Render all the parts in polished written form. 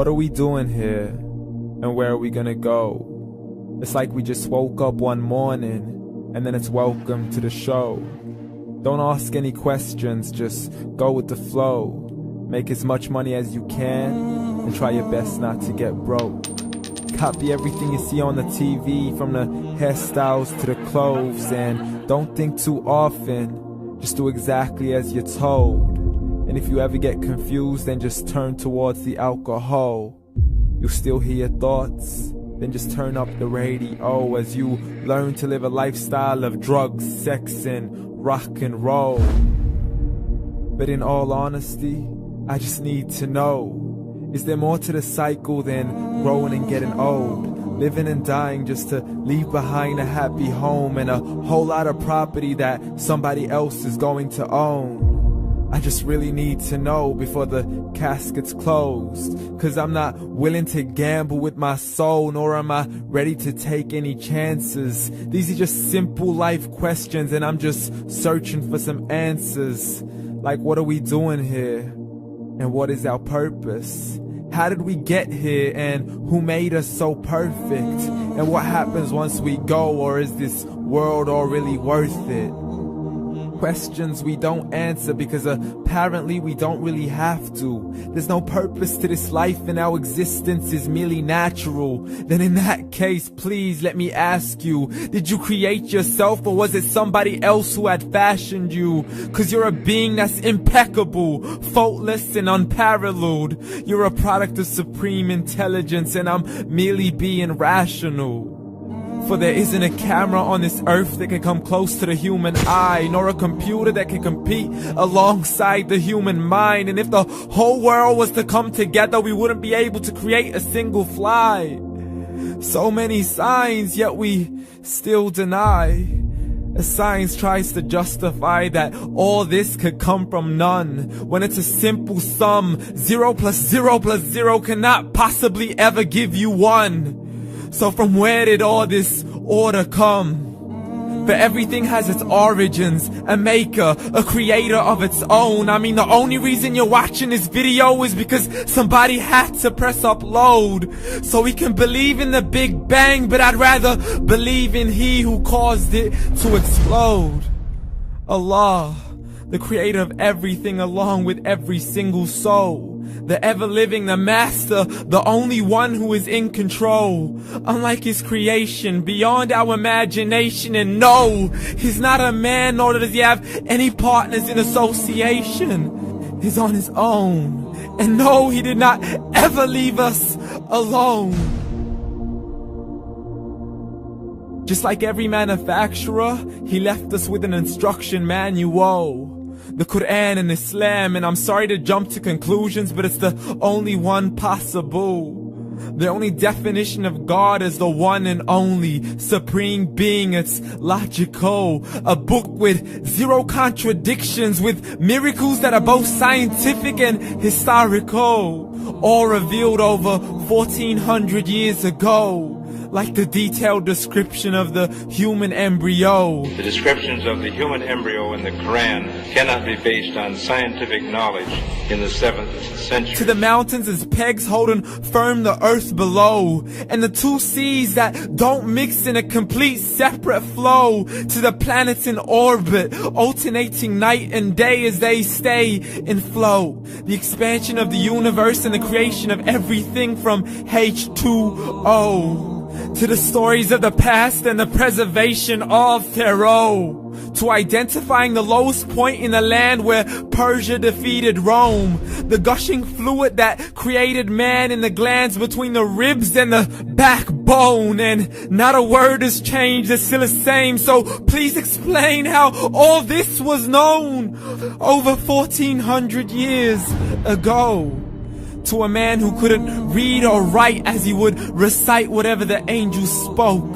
What are we doing here? And where are we gonna go? It's like we just woke up one morning and then it's welcome to the show. Don't ask any questions, just go with the flow. Make as much money as you can and try your best not to get broke. Copy everything you see on the TV, from the hairstyles to the clothes, and don't think too often, just do exactly as you're told. And if you ever get confused, then just turn towards the alcohol. You'll still hear your thoughts, then just turn up the radio as you learn to live a lifestyle of drugs, sex, and rock and roll. But in all honesty, I just need to know, is there more to the cycle than growing and getting old? Living and dying just to leave behind a happy home and a whole lot of property that somebody else is going to own. I just really need to know before the casket's closed, 'cause I'm not willing to gamble with my soul, nor am I ready to take any chances. These are just simple life questions and I'm just searching for some answers. Like, what are we doing here? And what is our purpose? How did we get here, and who made us so perfect? And what happens once we go, or is this world all really worth it? Questions we don't answer because apparently we don't really have to. There's no purpose to this life and our existence is merely natural. Then in that case, please let me ask you, did you create yourself, or was it somebody else who had fashioned you? 'Cause you're a being that's impeccable, faultless and unparalleled. You're a product of supreme intelligence and I'm merely being rational. For there isn't a camera on this earth that can come close to the human eye, nor a computer that can compete alongside the human mind. And if the whole world was to come together, we wouldn't be able to create a single fly. So many signs, yet we still deny. As science tries to justify that all this could come from none, when it's a simple sum. 0 plus 0 plus 0 cannot possibly ever give you 1. So from where did all this order come? For everything has its origins, a maker, a creator of its own. I mean, the only reason you're watching this video is because somebody had to press upload. So we can believe in the Big Bang, but I'd rather believe in He who caused it to explode. Allah, the creator of everything along with every single soul. The ever-living, the master, the only one who is in control. Unlike his creation, beyond our imagination. And no, he's not a man, nor does he have any partners in association. He's on his own. And no, he did not ever leave us alone. Just like every manufacturer, he left us with an instruction manual. The Quran and Islam, and I'm sorry to jump to conclusions, but it's the only one possible. The only definition of God is the one and only supreme being. It's logical, a book with 0 contradictions, with miracles that are both scientific and historical, all revealed over 1400 years ago. Like the detailed description of the human embryo. The descriptions of the human embryo in the Quran cannot be based on scientific knowledge in the 7th century. To the mountains as pegs holding firm the earth below, and the 2 seas that don't mix in a complete separate flow. To the planets in orbit, alternating night and day as they stay in flow. The expansion of the universe and the creation of everything from H2O. To the stories of the past and the preservation of Pharaoh. To identifying the lowest point in the land where Persia defeated Rome. The gushing fluid that created man in the glands between the ribs and the backbone. And not a word has changed, it's still the same. So please explain how all this was known over 1400 years ago. To a man who couldn't read or write, as he would recite whatever the angels spoke.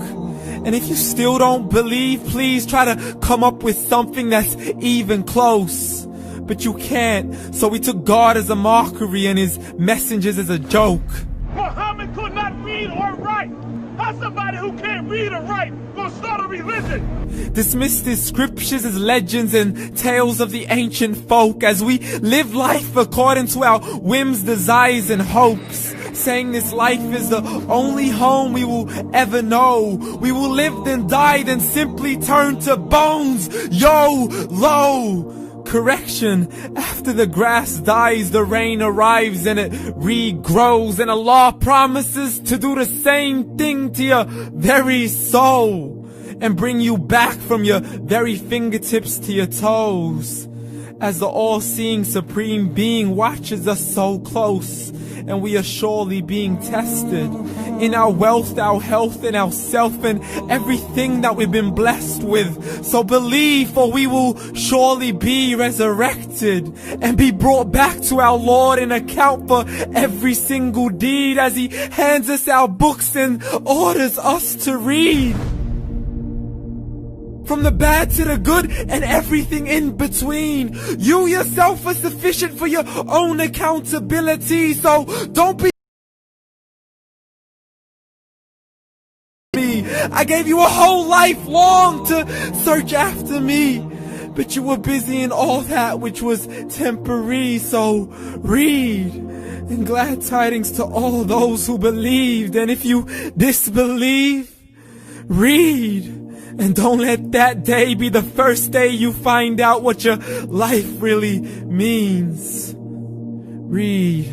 And if you still don't believe, please try to come up with something that's even close. But you can't, so we took God as a mockery and his messengers as a joke. Muhammad could not read or write. How's somebody who can't read or write gonna start a religion? Dismiss his scriptures as legends and tales of the ancient folk, as we live life according to our whims, desires, and hopes. saying this life is the only home we will ever know. We will live then die, then simply turn to bones. YOLO! Correction, after the grass dies, the rain arrives and it regrows, and Allah promises to do the same thing to your very soul and bring you back from your very fingertips to your toes, as the all-seeing supreme being watches us so close, and we are surely being tested in our wealth, our health, and our self, and everything that we've been blessed with. So believe, for we will surely be resurrected and be brought back to our Lord and account for every single deed, as He hands us our books and orders us to read. From the bad to the good and everything in between. You yourself are sufficient for your own accountability, so don't be. I gave you a whole life long to search after me, but you were busy in all that which was temporary. So read, and glad tidings to all those who believed, and if you disbelieve, read. And don't let that day be the first day you find out what your life really means. Read.